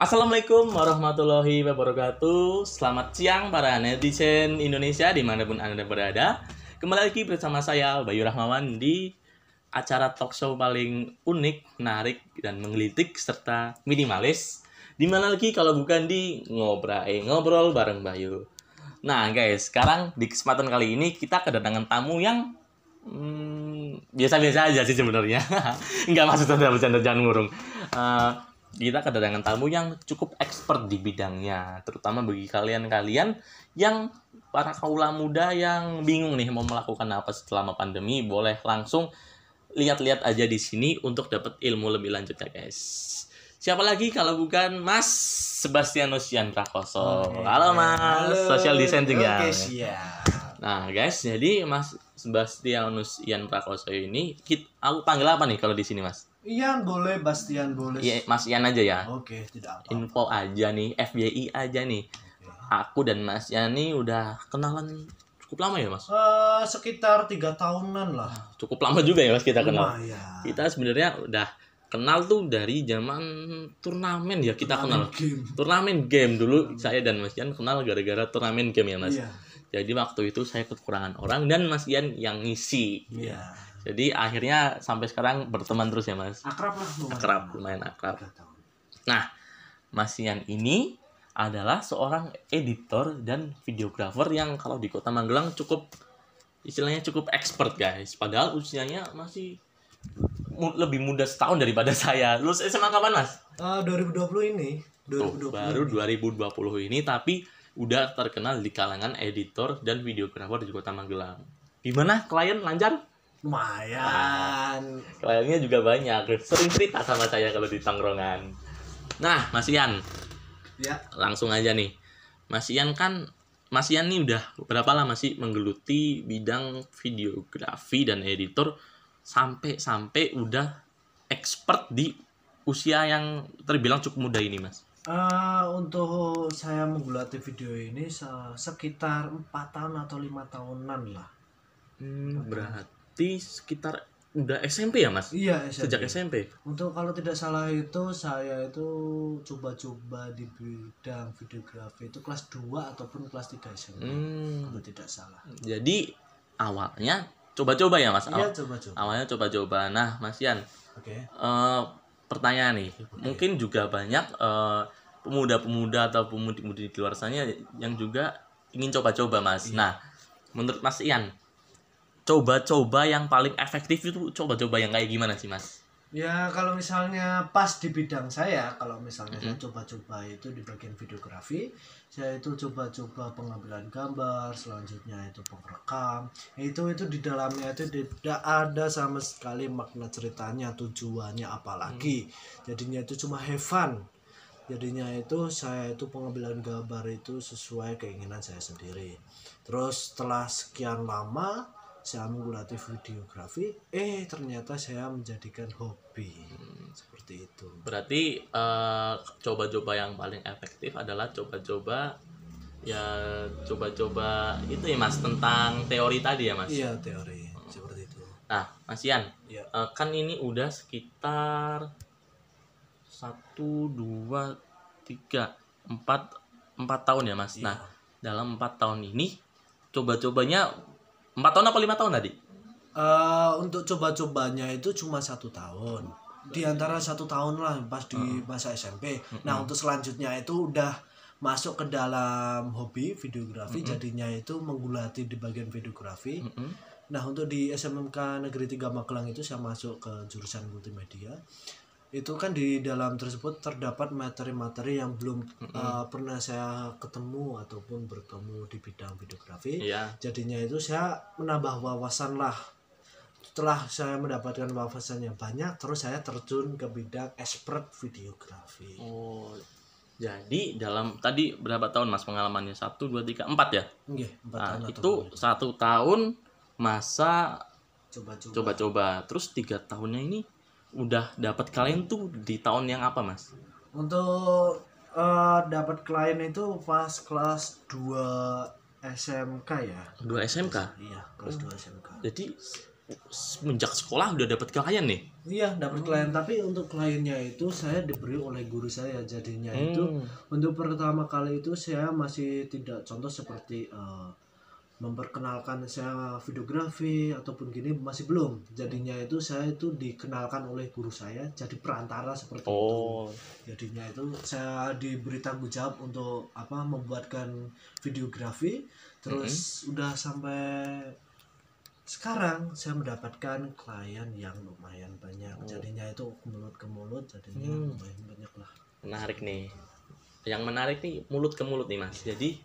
Assalamualaikum warahmatullahi wabarakatuh. Selamat siang para netizen Indonesia dimanapun Anda berada. Kembali lagi bersama saya Bayu Rahmawan di acara talk show paling unik, menarik, dan menggelitik serta minimalis. Dimana lagi kalau bukan di ngobrol bareng Bayu. Nah guys, sekarang di kesempatan kali ini kita kedatangan tamu yang biasa-biasa aja sih sebenarnya. Enggak, maksud saya bercanda, jangan ngurung. Kita kedatangan tamu yang cukup expert di bidangnya, terutama bagi kalian-kalian yang para kaula muda yang bingung nih mau melakukan apa selama pandemi, boleh langsung lihat-lihat aja di sini untuk dapat ilmu lebih lanjut ya guys. Siapa lagi kalau bukan Mas Sebastianus Yan Prakoso. Halo Mas, social distancing ya. Oke, siap. Nah guys, jadi Mas Sebastianus Yan Prakoso ini, aku panggil apa nih kalau di sini Mas? Ian boleh, Bastian boleh. Iya, Mas Ian aja ya. Oke, tidak apa. Info aja nih, FYI aja nih. Oke. Aku dan Mas Ian nih udah kenalan cukup lama ya Mas? Sekitar 3 tahunan lah. Cukup lama juga ya Mas kita kenal. Lumayan. Kita sebenarnya udah kenal tuh dari zaman turnamen ya, kita kenal. Turnamen game dulu saya dan Mas Ian kenal gara-gara turnamen game ya Mas. Iya. Jadi waktu itu saya kekurangan orang dan Mas Ian yang ngisi. Iya. Jadi akhirnya sampai sekarang berteman terus ya Mas. Akrab lah. Lumayan akrab. 3 tahun. Nah, Mas Ian ini adalah seorang editor dan videografer yang kalau di Kota Magelang istilahnya cukup expert guys. Padahal usianya masih lebih muda setahun daripada saya. Lulus SMA kapan Mas? 2020 ini. Tuh, baru 2020 ini tapi udah terkenal di kalangan editor dan videografer di Kota Magelang. Gimana klien lancar? Lumayan. Kliennya juga banyak. Sering cerita sama saya kalau di tongkrongan. Nah, Mas Ian. Ya. Langsung aja nih. Mas Ian nih udah berapa lama sih menggeluti bidang videografi dan editor sampai udah expert di usia yang terbilang cukup muda ini, Mas? Untuk saya menggeluti video ini sekitar 4 tahun atau 5 tahunan lah. Berarti sekitar udah SMP ya Mas? Iya, SMP. Sejak SMP? Untuk kalau tidak salah itu saya itu coba-coba di bidang videografi itu kelas 2 ataupun kelas 3 SMP. Kalau tidak salah. Jadi awalnya coba-coba ya Mas? Iya, coba-coba. Awalnya coba-coba. Nah Mas Ian, Oke. pertanyaan nih, mungkin juga banyak pemuda-pemuda atau pemudi-pemudi di luar sana yang juga ingin coba-coba Mas. Iya. Nah menurut Mas Ian, coba-coba yang paling efektif itu coba-coba yang kayak gimana sih Mas? Ya kalau misalnya pas di bidang saya, kalau misalnya saya coba-coba itu di bagian videografi, saya itu coba-coba pengambilan gambar, selanjutnya itu pengrekam. Itu di dalamnya itu tidak ada sama sekali makna ceritanya, tujuannya apalagi. Jadinya itu cuma have fun. Jadinya itu saya itu pengambilan gambar itu sesuai keinginan saya sendiri. Terus setelah sekian lama saya menggeluti videografi, ternyata saya menjadikan hobi. Seperti itu. Berarti coba-coba yang paling efektif adalah coba-coba itu ya Mas, tentang teori tadi ya Mas? Iya, teori seperti itu. Nah Mas Ian, Iya. kan ini udah sekitar 1, 2, 3, 4 tahun ya Mas. Iya. Nah dalam 4 tahun ini coba-cobanya 4 tahun apa 5 tahun tadi? Untuk coba-cobanya itu cuma 1 tahun. Di antara 1 tahun lah pas di masa SMP. Nah untuk selanjutnya itu udah masuk ke dalam hobi videografi, jadinya itu menggulati di bagian videografi. Nah untuk di SMK Negeri 3 Magelang itu saya masuk ke jurusan multimedia. Itu kan di dalam tersebut terdapat materi-materi yang belum pernah saya ketemu ataupun bertemu di bidang videografi. Iya. Jadinya itu saya menambah wawasan lah. Setelah saya mendapatkan wawasan yang banyak, terus saya terjun ke bidang expert videografi. Oh, jadi dalam tadi berapa tahun Mas pengalamannya? 1, 2, 3, 4 ya? Nggih, 4 tahun atau Itu 1 tahun masa coba-coba. coba-coba. Terus 3 tahunnya ini udah dapat klien tuh di tahun yang apa Mas? Untuk dapat klien itu pas kelas 2 SMK ya. 2 SMK? Iya, kelas 2 SMK. Jadi semenjak sekolah udah dapat klien nih. Iya, dapat klien, tapi untuk kliennya itu saya diberi oleh guru saya. Jadinya itu untuk pertama kali itu saya masih tidak contoh seperti memperkenalkan saya videografi ataupun gini, masih belum. Jadinya itu saya itu dikenalkan oleh guru saya jadi perantara seperti itu. Jadinya itu saya diberi tanggung jawab untuk membuatkan videografi. Terus udah sampai sekarang saya mendapatkan klien yang lumayan banyak. Jadinya itu mulut ke mulut, jadinya lumayan banyak lah. Menarik nih. Yang menarik nih mulut ke mulut nih Mas. Jadi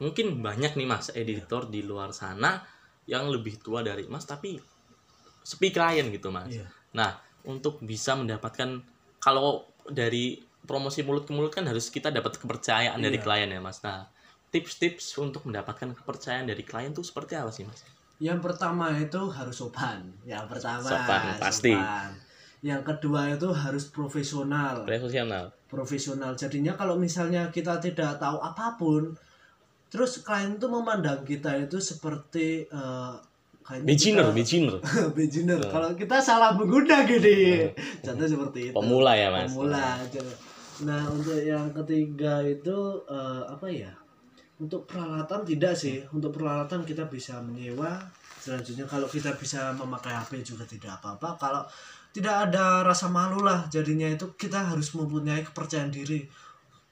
mungkin banyak nih Mas editor di luar sana yang lebih tua dari Mas tapi sepi klien gitu Mas. Nah, untuk bisa mendapatkan, kalau dari promosi mulut ke mulut kan harus kita dapat kepercayaan dari klien ya Mas. Nah, tips-tips untuk mendapatkan kepercayaan dari klien tuh seperti apa sih Mas? Yang pertama itu harus sopan. Yang pertama sopan, pasti. Yang kedua itu harus profesional. Jadinya kalau misalnya kita tidak tahu apapun, terus klien itu memandang kita itu seperti beginner. Kalau kita salah menggunakan gini. Contoh seperti itu. Pemula ya Mas. Pemula. Nah, untuk yang ketiga itu untuk peralatan tidak sih. Untuk peralatan kita bisa menyewa. Selanjutnya kalau kita bisa memakai HP juga tidak apa-apa. Kalau tidak ada rasa malu lah. Jadinya itu kita harus mempunyai kepercayaan diri.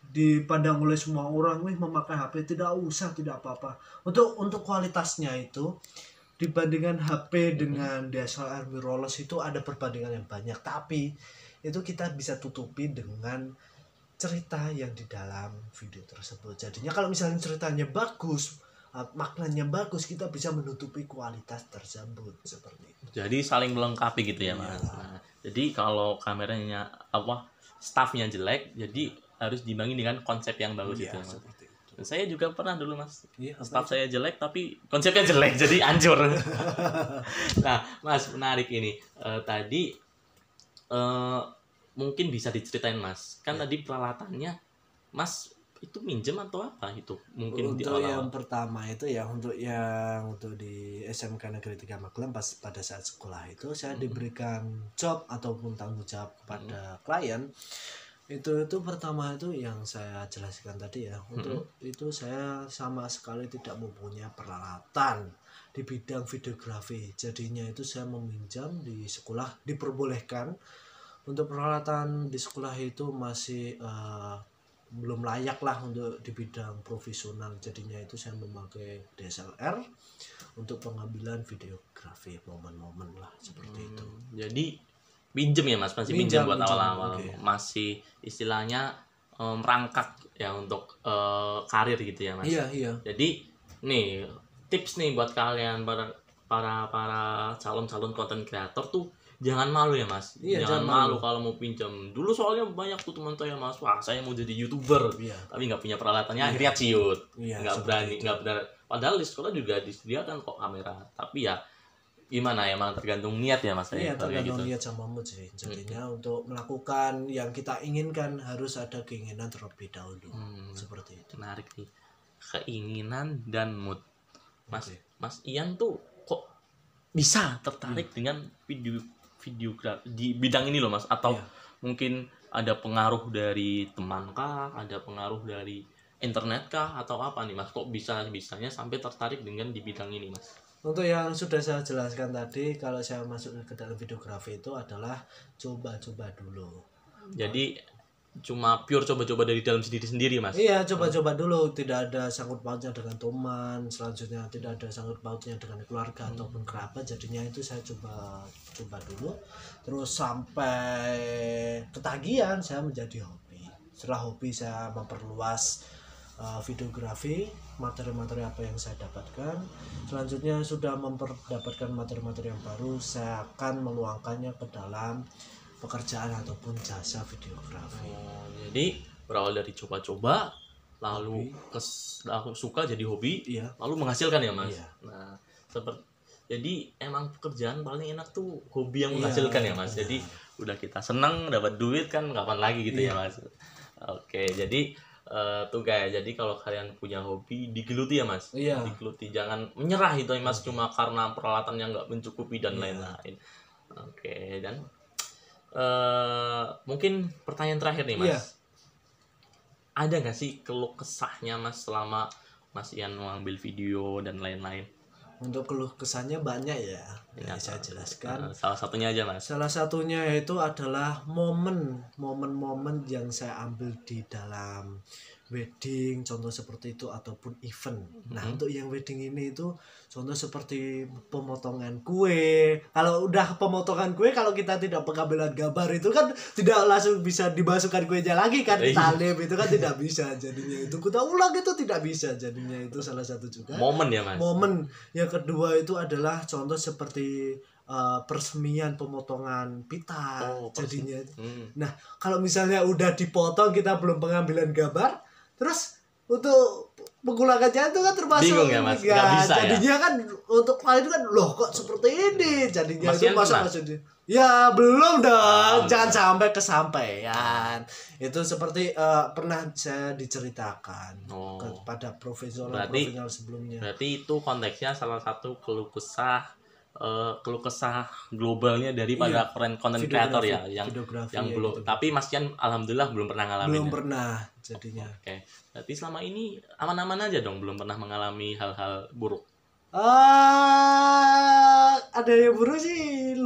Dipandang oleh semua orang, memakai HP tidak apa-apa. Untuk kualitasnya itu dibandingkan HP dengan DSLR mirrorless itu ada perbandingan yang banyak. Tapi itu kita bisa tutupi dengan cerita yang di dalam video tersebut. Jadinya kalau misalnya ceritanya bagus, maknanya bagus, kita bisa menutupi kualitas tersebut seperti itu. Jadi saling melengkapi gitu ya Mas. Nah, jadi kalau kameranya staffnya jelek, jadi harus diimbangi dengan konsep yang bagus gitu ya Mas. Dan saya juga pernah dulu Mas, staff saya jelek tapi konsepnya jelek jadi hancur. Nah Mas, menarik ini. Tadi mungkin bisa diceritain Mas, kan tadi peralatannya Mas itu minjem atau apa itu? Mungkin untuk yang pertama itu untuk di SMK Negeri 3 Magelang, pada saat sekolah itu saya diberikan job ataupun tanggung jawab kepada klien. Itu pertama itu yang saya jelaskan tadi ya. Untuk itu saya sama sekali tidak mempunyai peralatan di bidang videografi. Jadinya itu saya meminjam di sekolah, diperbolehkan. Untuk peralatan di sekolah itu masih belum layak lah untuk di bidang profesional. Jadinya itu saya memakai DSLR untuk pengambilan videografi momen-momen lah seperti itu. Jadi pinjem ya Mas, masih pinjem buat awal-awal. Masih istilahnya merangkak ya untuk karir gitu ya Mas. Iya. Jadi nih tips nih buat kalian para calon content creator tuh, jangan malu ya Mas. Jangan malu kalau mau pinjam. Dulu soalnya banyak tuh teman saya Mas, wah saya mau jadi YouTuber tapi nggak punya peralatannya, akhirnya ciut. Nggak berani. Padahal di sekolah juga disediakan kok kamera. Tapi ya gimana ya, malah tergantung niat ya Mas. Iya, tergantung niat sama mood sih. Jadinya untuk melakukan yang kita inginkan harus ada keinginan terlebih dahulu. Seperti itu. Menarik nih. Keinginan dan mood. Mas Ian tuh kok bisa tertarik dengan videografi di bidang ini loh Mas, atau mungkin ada pengaruh dari teman kah, ada pengaruh dari internet kah, atau apa nih Mas, kok bisanya sampai tertarik dengan di bidang ini Mas? Untuk yang sudah saya jelaskan tadi, kalau saya masuk ke dalam videografi itu adalah coba-coba dulu. Jadi cuma pure coba-coba dari dalam sendiri Mas? Iya, coba-coba dulu, tidak ada sangkut pautnya dengan teman, selanjutnya tidak ada sangkut pautnya dengan keluarga ataupun kerabat. Jadinya itu saya coba dulu, terus sampai ketagihan saya menjadi hobi. Setelah hobi saya memperluas videografi, materi-materi apa yang saya dapatkan. Selanjutnya sudah memperdapatkan materi-materi yang baru, saya akan meluangkannya ke dalam pekerjaan ataupun jasa videografi. Jadi berawal dari coba-coba, lalu suka jadi hobi, lalu menghasilkan ya Mas. Nah, jadi emang pekerjaan paling enak tuh hobi yang menghasilkan ya Mas. Jadi udah kita senang dapat duit kan, kapan lagi gitu ya Mas. Oke, jadi tuh guys, jadi kalau kalian punya hobi digeluti ya mas, Iya. digeluti, jangan menyerah itu ya mas, cuma karena peralatan yang nggak mencukupi dan Iya. lain-lain. Oke, dan mungkin pertanyaan terakhir nih mas, Iya. ada nggak sih keluh kesahnya mas selama mas Ian mengambil video dan lain-lain? Untuk keluh kesahnya banyak ya, Ya, saya jelaskan. salah satunya aja mas. Salah satunya itu adalah momen-momen yang saya ambil di dalam wedding, contoh seperti itu, ataupun event. Nah, untuk yang wedding ini itu contoh seperti pemotongan kue. Kalau udah pemotongan kue, kalau kita tidak pengambilan gambar itu kan tidak langsung bisa dimasukkan kuenya lagi kan, talim itu kan tidak bisa jadinya, itu kita ulang itu tidak bisa jadinya, itu salah satu juga Momen ya mas. momen. Yang kedua itu adalah contoh seperti peresmian pemotongan pita jadinya. Nah, kalau misalnya udah dipotong kita belum pengambilan gambar, terus untuk mengulangkannya itu kan termasuk bingung ya mas, nggak bisa jadinya ya? kan untuk klien itu kan loh kok seperti ini jadinya, Mas itu Ian pernah? maksudnya ya belum dong, jangan sampai kesampaian. Itu seperti pernah saya diceritakan kepada profesional sebelumnya. Berarti itu konteksnya salah satu keluh kesah globalnya daripada konten kreator ya, yang belum, gitu. Tapi Mas Ian alhamdulillah belum pernah ngalamin. Belum pernah jadinya. Oke. Berarti selama ini aman-aman aja dong, belum pernah mengalami hal-hal buruk. Ada yang buruk sih